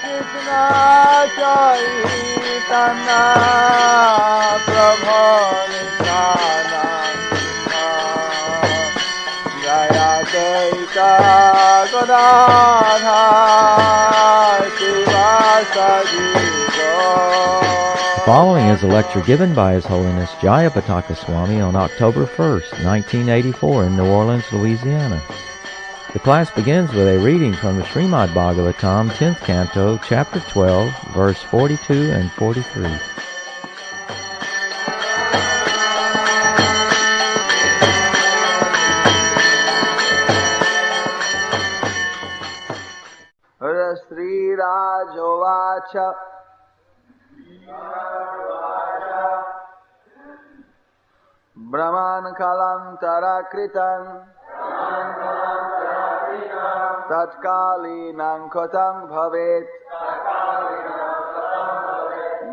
Krishna Chaitanya Prabhu Nityananda Jayapataka Swami The following is a lecture given by His Holiness Jayapataka Swami on October 1st, 1984 in New Orleans, Louisiana. The class begins with a reading from the Srimad Bhagavatam, 10th Canto, Chapter 12, verse 42 and 43. Sri Rajovacha Brahman Kalantara Kritan Tatkali Nankotam Bhavet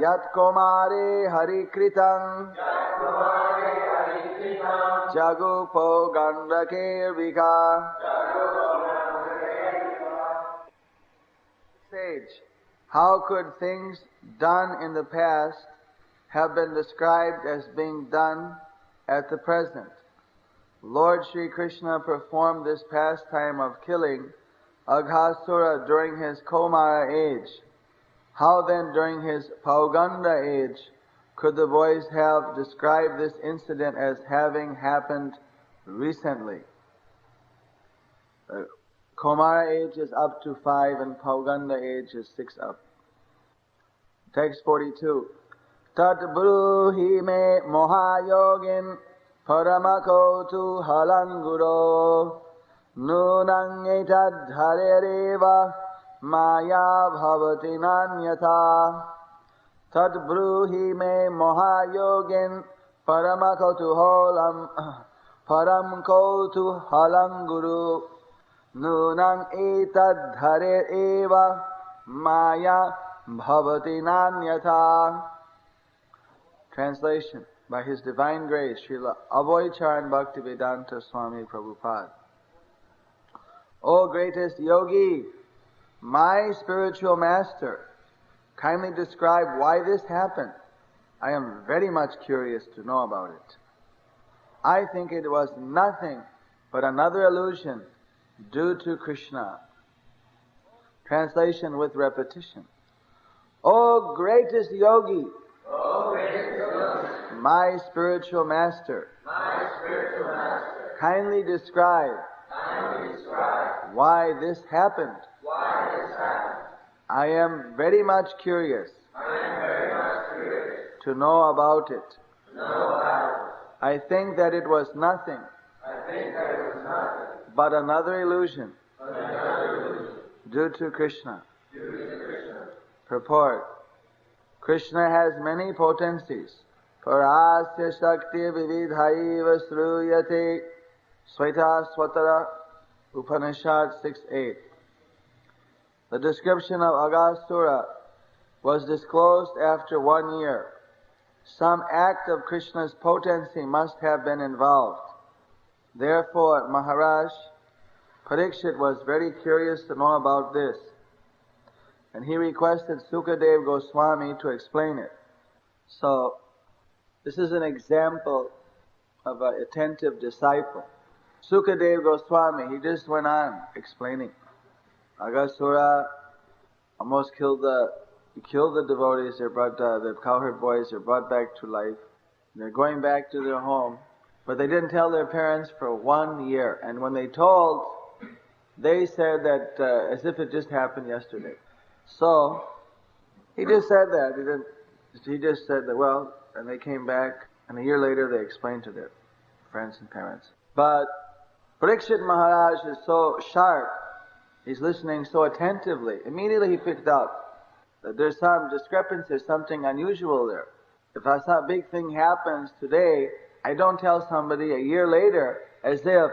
Yat Komare Hari Kritan Jagupo Gandake Vika. Sage, how could things done in the past have been described as being done at the present? Lord Sri Krishna performed this pastime of killing Aghasura during his Komara age. How then during his Pauganda age could the boys have described this incident as having happened recently? Komara age is up to 5 and Pauganda age is 6 up. Text 42. Tat bruhi me mohayogin paramako tu halanguro nunang etad dharereva maya bhavati nanyata. Tat bruhi me mohayogin paramako tu paramko tu halanguru Nunang etad dhare eva maya bhavati nanyata. Translation by His Divine Grace, Srila Abhaycharan Bhaktivedanta Swami Prabhupada. O greatest yogi, my spiritual master, kindly describe why this happened. I am very much curious to know about it. I think it was nothing but another illusion due to Krishna. Translation with repetition. O greatest yogi, my spiritual master, kindly describe why this happened. I am very much curious to know about it. I think that it was nothing but another illusion due to Krishna. Purport. Krishna has many potencies. Parasya Shakti Vividhaiva Sruyate Sweta Swatara Upanishad 6.8. The description of Aghasura was disclosed after 1 year. Some act of Krishna's potency must have been involved. Therefore, Maharaj, Parikshit was very curious to know about this, and he requested Sukadeva Goswami to explain it. So, this is an example of an attentive disciple. Sukadeva Goswami, he just went on explaining. Aghasura almost killed the devotees. They're brought, the cowherd boys are brought back to life. They're going back to their home. But they didn't tell their parents for 1 year. And when they told, they said that as if it just happened yesterday. So, he just said that. He just said that, well, and they came back, and a year later they explained to their friends and parents. But Parikshit Maharaj is so sharp, he's listening so attentively. Immediately he picked up that there's some discrepancy, something unusual there. If a big thing happens today, I don't tell somebody a year later as if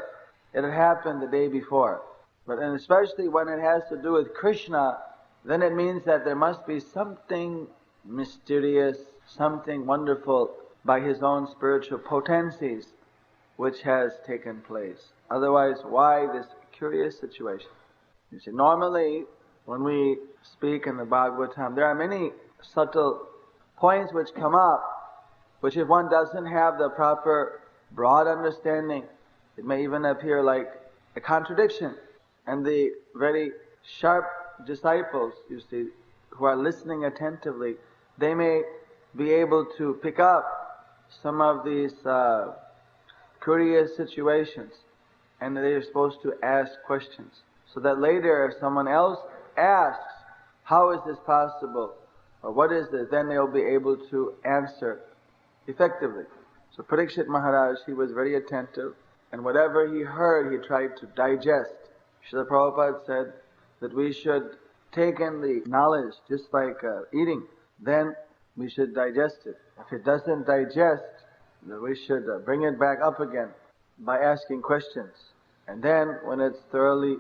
it had happened the day before. But and especially when it has to do with Krishna, then it means that there must be something mysterious, something wonderful by his own spiritual potencies which has taken place. Otherwise, why this curious situation? You see, normally when we speak in the Bhagavatam, there are many subtle points which come up, which if one doesn't have the proper broad understanding, it may even appear like a contradiction. And the very sharp disciples, you see, who are listening attentively, they may be able to pick up some of these curious situations, and they are supposed to ask questions, so that later if someone else asks, how is this possible, or what is this, then they'll be able to answer effectively. So Parikshit Maharaj, he was very attentive, and whatever he heard, he tried to digest. Srila Prabhupada said that we should take in the knowledge just like eating, then we should digest it. If it doesn't digest, then we should bring it back up again by asking questions. And then when it's thoroughly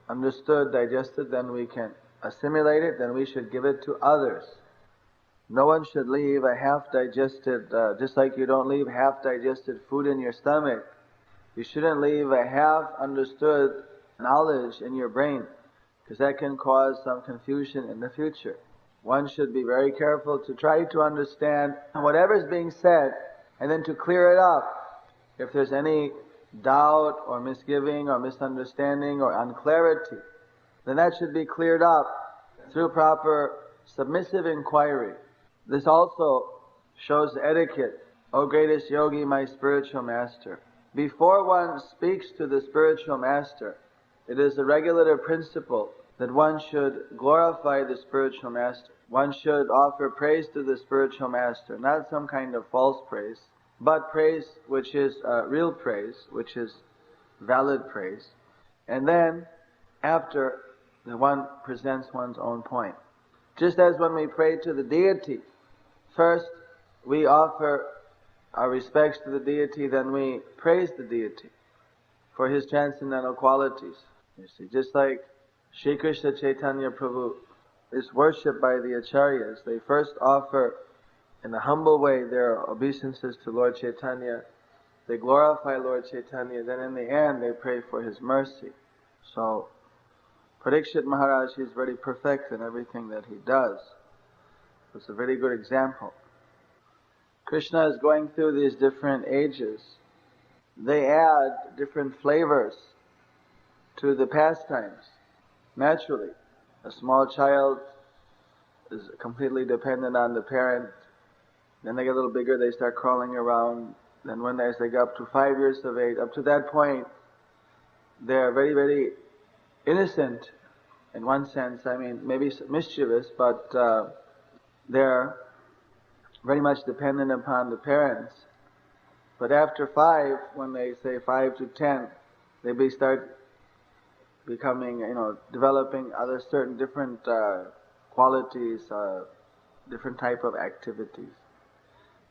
understood, digested, then we can assimilate it, then we should give it to others. No one should leave a half-digested, just like you don't leave half-digested food in your stomach. You shouldn't leave a half-understood knowledge in your brain, because that can cause some confusion in the future. One should be very careful to try to understand whatever is being said, and then to clear it up. If there's any doubt or misgiving or misunderstanding or unclarity, then that should be cleared up through proper submissive inquiry. This also shows etiquette. O greatest yogi, my spiritual master. Before one speaks to the spiritual master, it is a regulative principle that one should glorify the spiritual master. One should offer praise to the spiritual master, not some kind of false praise, but praise which is real praise, which is valid praise. And then, after, one presents one's own point. Just as when we pray to the deity, first we offer our respects to the deity, then we praise the deity for his transcendental qualities. You see, just like Sri Krishna Chaitanya Prabhu is worshipped by the acharyas, they first offer in a humble way their obeisances to Lord Chaitanya, they glorify Lord Chaitanya, then in the end they pray for his mercy. So Parikshit Maharaj is very perfect in everything that he does. It's a very good example. Krishna is going through these different ages. They add different flavors to the pastimes. Naturally, a small child is completely dependent on the parent. Then they get a little bigger, they start crawling around. Then as they get up to 5 years of age, up to that point, they're very, very innocent in one sense. I mean, maybe mischievous, but they're very much dependent upon the parents. But after 5, when they say 5 to 10, they start becoming, developing other certain different qualities, different type of activities.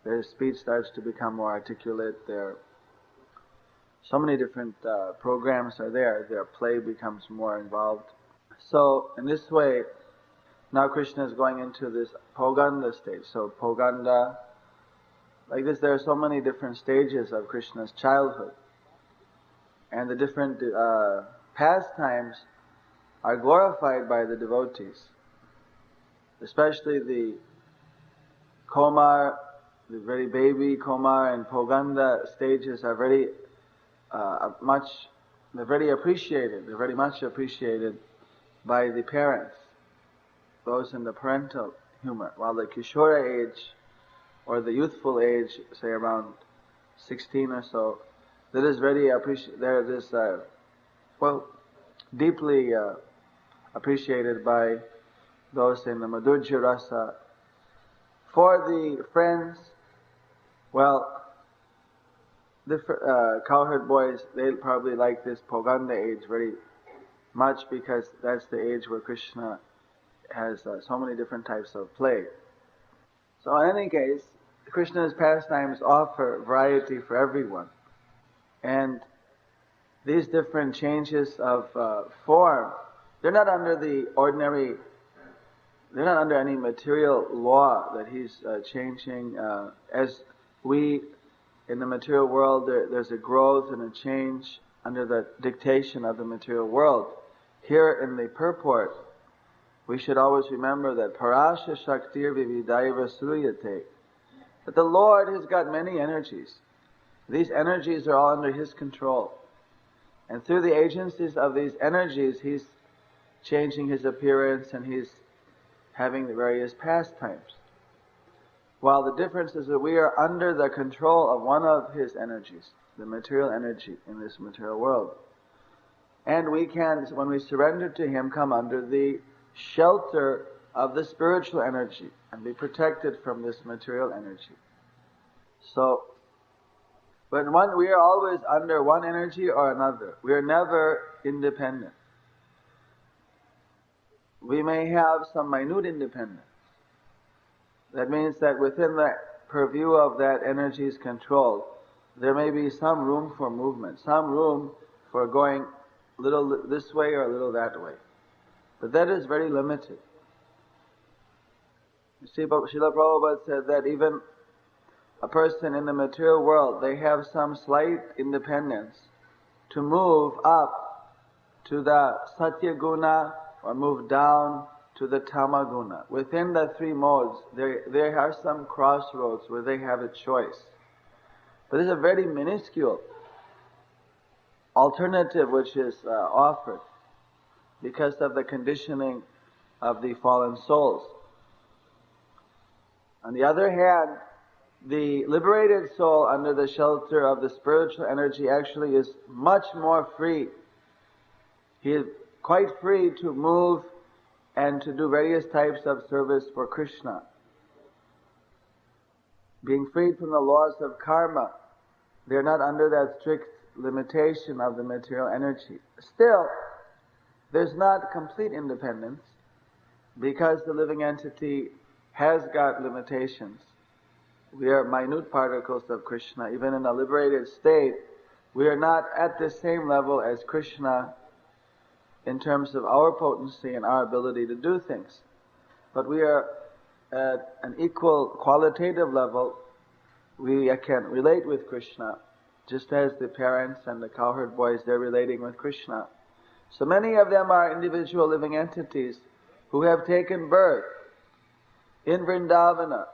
Their speech starts to become more articulate. So many different programs are there. Their play becomes more involved. So in this way, now Krishna is going into this Poganda stage. So Poganda, like this, there are so many different stages of Krishna's childhood. And the different pastimes are glorified by the devotees. Especially the Komar, the very baby Komar and Poganda stages are very very appreciated. They're very much appreciated by the parents, those in the parental humor. While the Kishora age, or the youthful age, say around 16 or so, that is very appreciated. There is deeply appreciated by those in the Madhurya Rasa. For the friends, the cowherd boys, they probably like this Poganda age very much, because that's the age where Krishna has so many different types of play. So in any case, Krishna's pastimes offer variety for everyone. And these different changes of form, they're not under any material law that he's changing. As we, in the material world, there's a growth and a change under the dictation of the material world. Here in the purport, we should always remember that Parasya Shaktir Vividaiva Sruyate, that the Lord has got many energies. These energies are all under His control. And through the agencies of these energies, He's changing His appearance and He's having the various pastimes. While the difference is that we are under the control of one of His energies, the material energy in this material world. And we can, when we surrender to Him, come under the shelter of the spiritual energy and be protected from this material energy. So, but we are always under one energy or another. We are never independent. We may have some minute independence. That means that within the purview of that energy's control, there may be some room for movement, some room for going a little this way or a little that way. But that is very limited. You see, Srila Prabhupada said that even a person in the material world, they have some slight independence to move up to the Satya Guna or move down to the Tama Guna. Within the three modes, there are some crossroads where they have a choice. But there's a very minuscule alternative which is offered because of the conditioning of the fallen souls. On the other hand, the liberated soul under the shelter of the spiritual energy actually is much more free. He is quite free to move and to do various types of service for Krishna. Being freed from the laws of karma, they are not under that strict limitation of the material energy. Still, there's not complete independence because the living entity has got limitations. We are minute particles of Krishna. Even in a liberated state, we are not at the same level as Krishna in terms of our potency and our ability to do things. But we are at an equal qualitative level. We can relate with Krishna, just as the parents and the cowherd boys, they're relating with Krishna. So many of them are individual living entities who have taken birth in Vrindavana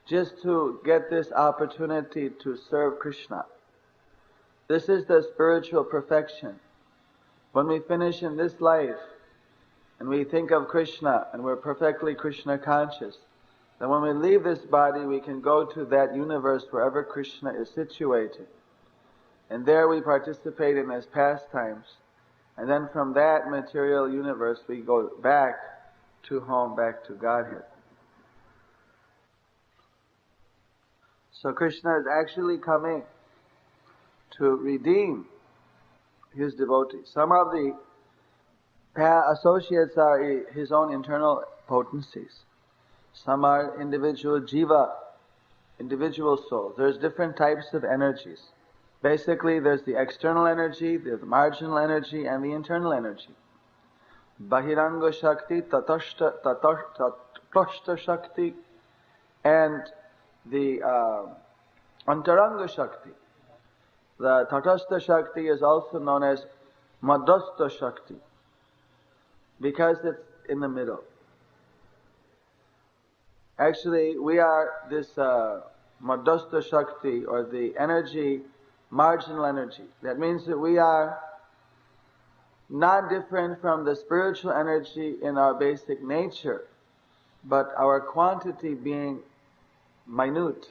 just to get this opportunity to serve Krishna. This is the spiritual perfection. When we finish in this life and we think of Krishna and we're perfectly Krishna conscious, then when we leave this body we can go to that universe wherever Krishna is situated. And there we participate in his pastimes. And then from that material universe we go back to home, back to Godhead. So Krishna is actually coming to redeem his devotees. Some of the associates are his own internal potencies. Some are individual jiva, individual souls. There's different types of energies. Basically, there's the external energy, there's the marginal energy, and the internal energy. Bahiranga Shakti, Tatashta Shakti, and the Antaranga Shakti. The Tatastha Shakti is also known as Madhastha Shakti because it's in the middle. Actually, we are this Madhastha Shakti, or the energy, marginal energy. That means that we are not different from the spiritual energy in our basic nature, but our quantity being minute,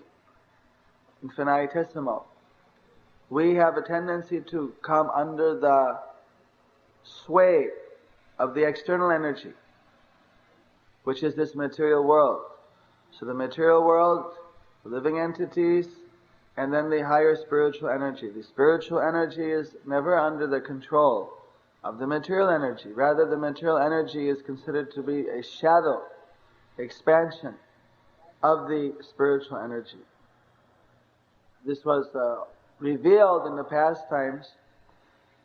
infinitesimal. We have a tendency to come under the sway of the external energy, which is this material world. So the material world, living entities, and then the higher spiritual energy. The spiritual energy is never under the control of the material energy. Rather, the material energy is considered to be a shadow, expansion of the spiritual energy. This was revealed in the pastimes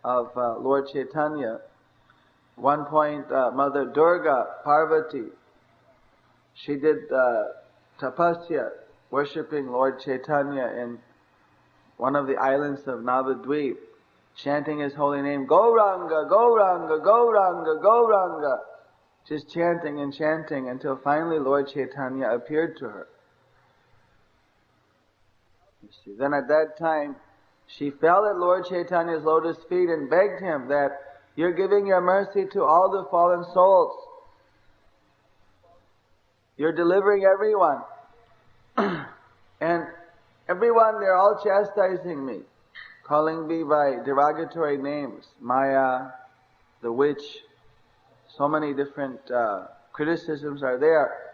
of Lord Chaitanya. One point, Mother Durga, Parvati, she did tapasya, worshipping Lord Chaitanya in one of the islands of Navadvip, chanting his holy name, Gauranga, Gauranga, Gauranga, Gauranga, just chanting and chanting until finally Lord Chaitanya appeared to her. You see, then at that time, she fell at Lord Chaitanya's lotus feet and begged him that you're giving your mercy to all the fallen souls. You're delivering everyone. And everyone, they're all chastising me, calling me by derogatory names. Maya, the witch, so many different criticisms are there.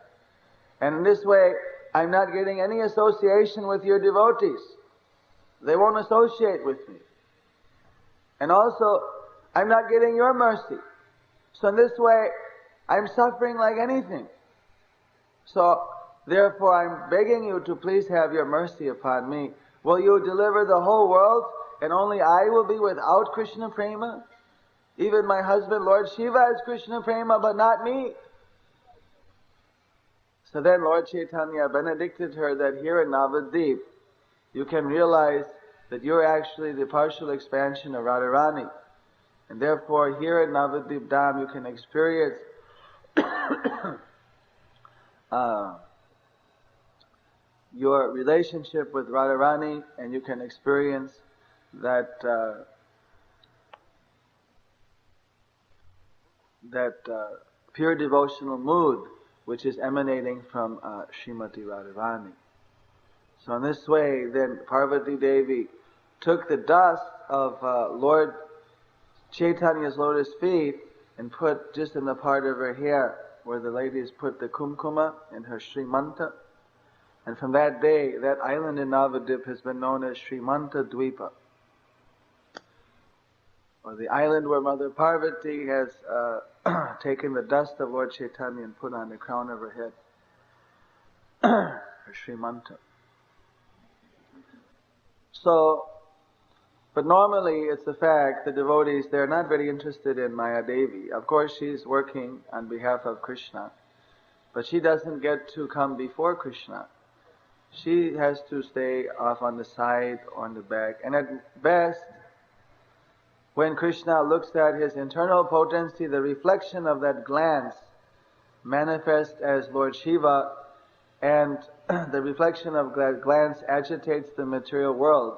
And in this way, I'm not getting any association with your devotees. They won't associate with me. And also, I'm not getting your mercy. So in this way, I'm suffering like anything. So, therefore, I'm begging you to please have your mercy upon me. Will you deliver the whole world and only I will be without Krishna Prema? Even my husband, Lord Shiva, has Krishna Prema, but not me. So then Lord Chaitanya benedicted her that here in Navadvip, you can realize that you're actually the partial expansion of Radharani. And therefore, here at Navadvip Dham, you can experience your relationship with Radharani, and you can experience that pure devotional mood which is emanating from Srimati Radharani. So in this way, then Parvati Devi took the dust of Lord Chaitanya's lotus feet and put just in the part of her hair where the ladies put the kumkuma in her Srimanta. And from that day, that island in Navadvip has been known as Srimanta Dvipa, or the island where Mother Parvati has taken the dust of Lord Chaitanya and put on the crown of her head, her Srimanta. So, but normally it's the fact, the devotees, they're not very interested in Maya Devi. Of course, she's working on behalf of Krishna, but she doesn't get to come before Krishna. She has to stay off on the side or on the back. And at best, when Krishna looks at his internal potency, the reflection of that glance manifests as Lord Shiva, and the reflection of that glance agitates the material world.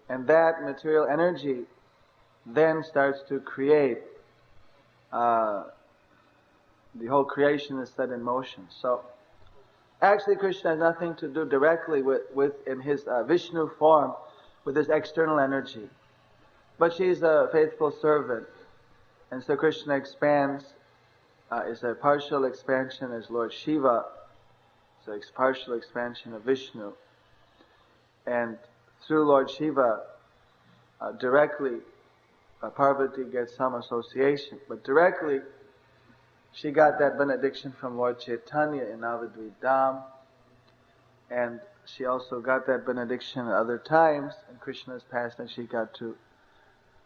And that material energy then starts to create, the whole creation is set in motion. So, actually Krishna has nothing to do directly with in his Vishnu form, with his external energy. But she's a faithful servant. And so Krishna expands, is a partial expansion as Lord Shiva. So it's partial expansion of Vishnu. And through Lord Shiva, directly, Parvati gets some association. But directly, she got that benediction from Lord Chaitanya in Navadvip Dham. And she also got that benediction at other times in Krishna's past, and she got to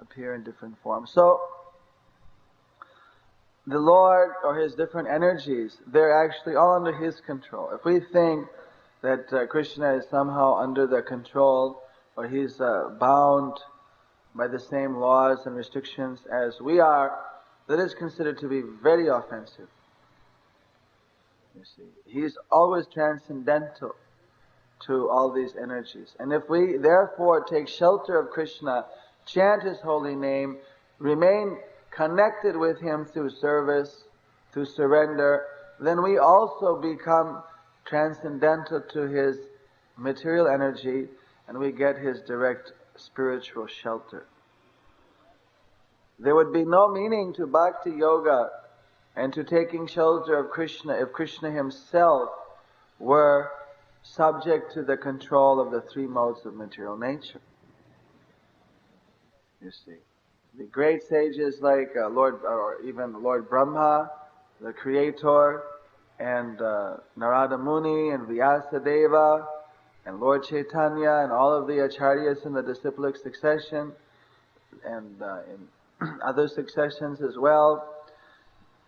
appear in different forms. So, the Lord, or His different energies, they're actually all under His control. If we think that Krishna is somehow under the control, or He's bound by the same laws and restrictions as we are, that is considered to be very offensive. You see, He's always transcendental to all these energies. And if we therefore take shelter of Krishna, chant His holy name, remain connected with Him through service, through surrender, then we also become transcendental to His material energy, and we get His direct spiritual shelter. There would be no meaning to bhakti yoga and to taking shelter of Krishna if Krishna Himself were subject to the control of the three modes of material nature. You see, the great sages like Lord, or even Lord Brahma, the Creator, and Narada Muni and Vyasadeva, and Lord Chaitanya, and all of the acharyas in the disciplic succession, and in other successions as well,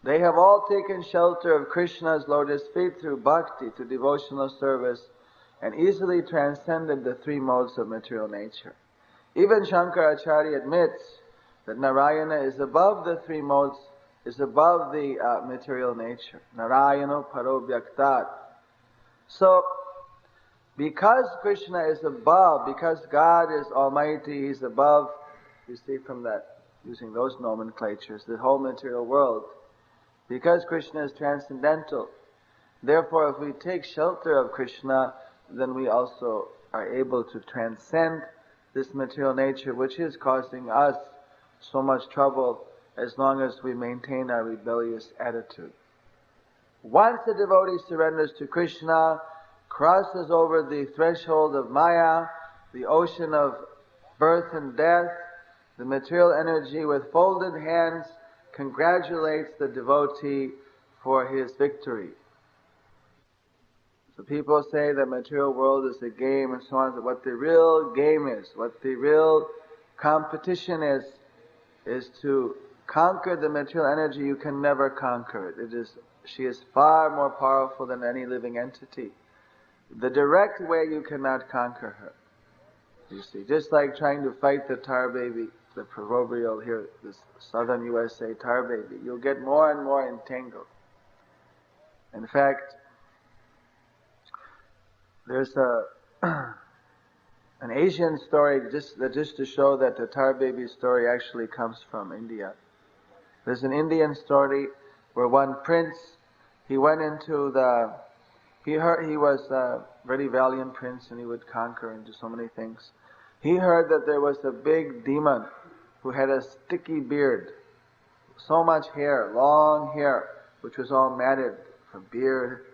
they have all taken shelter of Krishna's lotus feet through bhakti, through devotional service, and easily transcended the three modes of material nature. Even Shankaracharya admits that Narayana is above the three modes is above the material nature. Narayano Parobhyaktat. So, because Krishna is above, because God is Almighty, He's above, you see from that, using those nomenclatures, the whole material world. Because Krishna is transcendental, therefore if we take shelter of Krishna, then we also are able to transcend this material nature which is causing us so much trouble as long as we maintain our rebellious attitude. Once the devotee surrenders to Krishna, crosses over the threshold of Maya, the ocean of birth and death, the material energy with folded hands congratulates the devotee for his victory. So people say the material world is a game and so on, but what the real game is, what the real competition is to conquer the material energy. You can never conquer it. She is far more powerful than any living entity. The direct way you cannot conquer her. You see, just like trying to fight the tar baby, the proverbial here, this southern USA tar baby, you'll get more and more entangled. In fact, there's an Asian story just to show that the tar baby story actually comes from India. There's an Indian story where one prince, he went into he was a very valiant prince and he would conquer and do so many things. He heard that there was a big demon who had a sticky beard, so much hair, long hair, which was all matted from beard,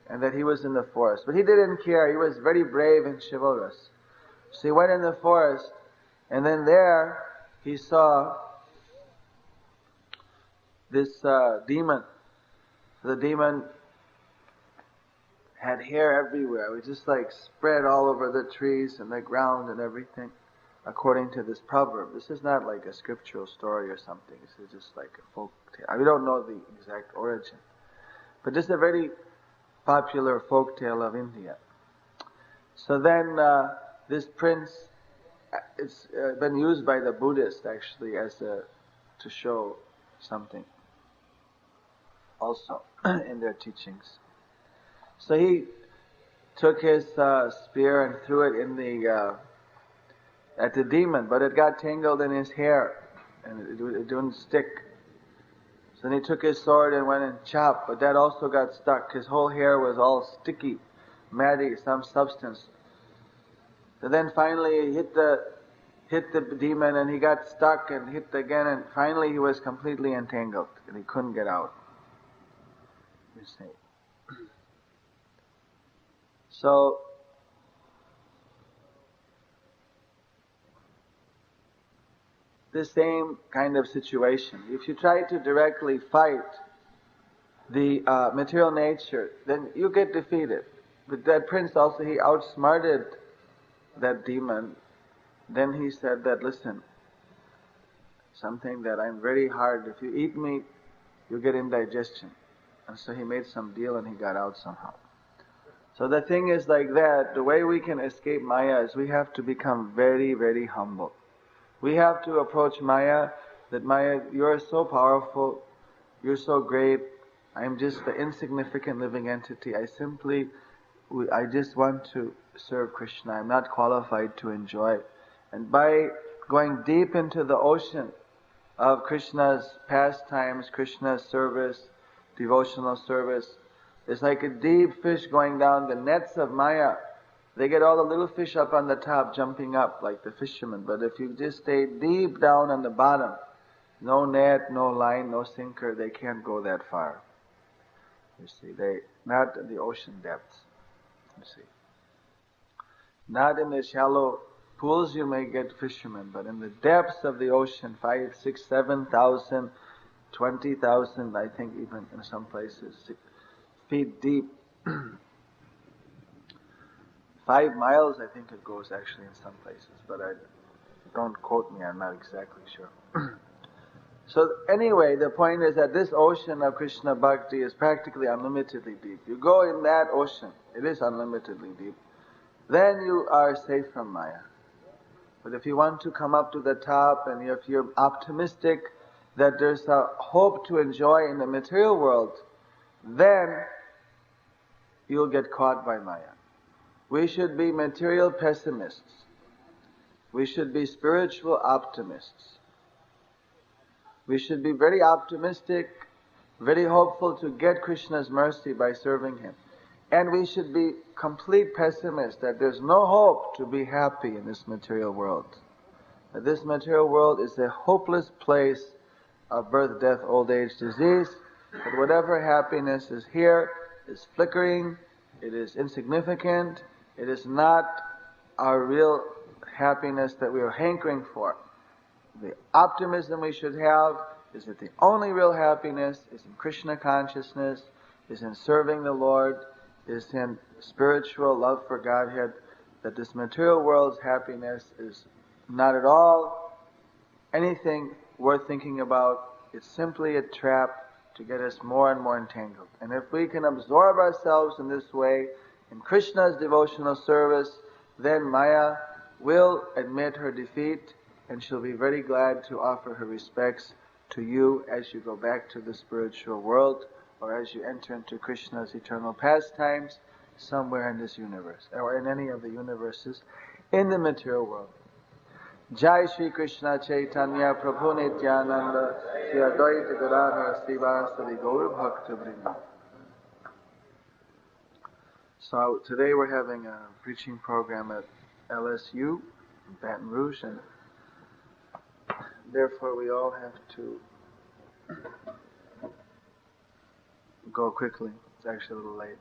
and that he was in the forest. But he didn't care. He was very brave and chivalrous. So he went in the forest, and then there he saw this demon. The demon had hair everywhere. It was just like spread all over the trees and the ground and everything, according to this proverb. This is not like a scriptural story or something. This is just like a folk tale. We don't know the exact origin. But this is a very popular folk tale of India. So then this prince, it's been used by the Buddhists actually as to show something also in their teachings. So he took his spear and threw it in at the demon, but it got tangled in his hair and it didn't stick. So then he took his sword and went and chopped, but that also got stuck. His whole hair was all sticky, matty, some substance. So then finally he hit the demon and he got stuck and hit again, and finally he was completely entangled and he couldn't get out. You see. So the same kind of situation. If you try to directly fight the material nature, then you get defeated. But that prince also, he outsmarted that demon. Then he said that, listen, something that I'm very hard, if you eat me, you get indigestion. And so he made some deal and he got out somehow. So the thing is like that, the way we can escape Maya is we have to become very, very humble. We have to approach Maya, that Maya, you're so powerful, you're so great, I'm just the insignificant living entity. I just want to serve Krishna. I'm not qualified to enjoy. And by going deep into the ocean of Krishna's pastimes, Krishna's service, devotional service, it's like a deep fish going down the nets of Maya. They get all the little fish up on the top, jumping up like the fishermen. But if you just stay deep down on the bottom, no net, no line, no sinker, they can't go that far. You see, not in the ocean depths. You see, not in the shallow pools you may get fishermen, but in the depths of the ocean, 5, 6, 7,000, 20,000, I think even in some places, feet deep. 5 miles, I think it goes actually in some places, but don't quote me, I'm not exactly sure. So anyway, the point is that this ocean of Krishna Bhakti is practically unlimitedly deep. You go in that ocean, it is unlimitedly deep. Then you are safe from Maya. But if you want to come up to the top and if you're optimistic that there's a hope to enjoy in the material world, then you'll get caught by Maya. We should be material pessimists. We should be spiritual optimists. We should be very optimistic, very hopeful to get Krishna's mercy by serving Him. And we should be complete pessimists that there's no hope to be happy in this material world. That this material world is a hopeless place of birth, death, old age, disease. That whatever happiness is here is flickering, it is insignificant, it is not our real happiness that we are hankering for. The optimism we should have is that the only real happiness is in Krishna consciousness, is in serving the Lord, is in spiritual love for Godhead, that this material world's happiness is not at all anything worth thinking about. It's simply a trap to get us more and more entangled. And if we can absorb ourselves in this way, in Krishna's devotional service, then Maya will admit her defeat, and she'll be very glad to offer her respects to you as you go back to the spiritual world, or as you enter into Krishna's eternal pastimes somewhere in this universe, or in any of the universes in the material world. Jai Shri Krishna Chaitanya Prabhu Nityananda Shri Advaita Gadadhara Srivasadi Gaur Bhakta Vrinda. So today we're having a preaching program at LSU, Baton Rouge, and therefore we all have to go quickly. It's actually a little late.